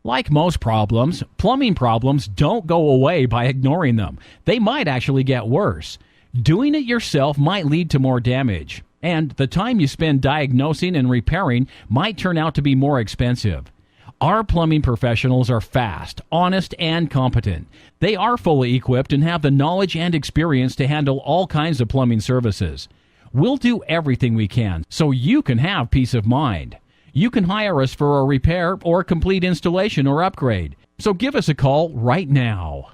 Like most problems, plumbing problems don't go away by ignoring them. They might actually get worse. Doing it yourself might lead to more damage, and the time you spend diagnosing and repairing might turn out to be more expensive. Our plumbing professionals are fast, honest, and competent. They are fully equipped and have the knowledge and experience to handle all kinds of plumbing services. We'll do everything we can so you can have peace of mind. You can hire us for a repair or complete installation or upgrade. So give us a call right now.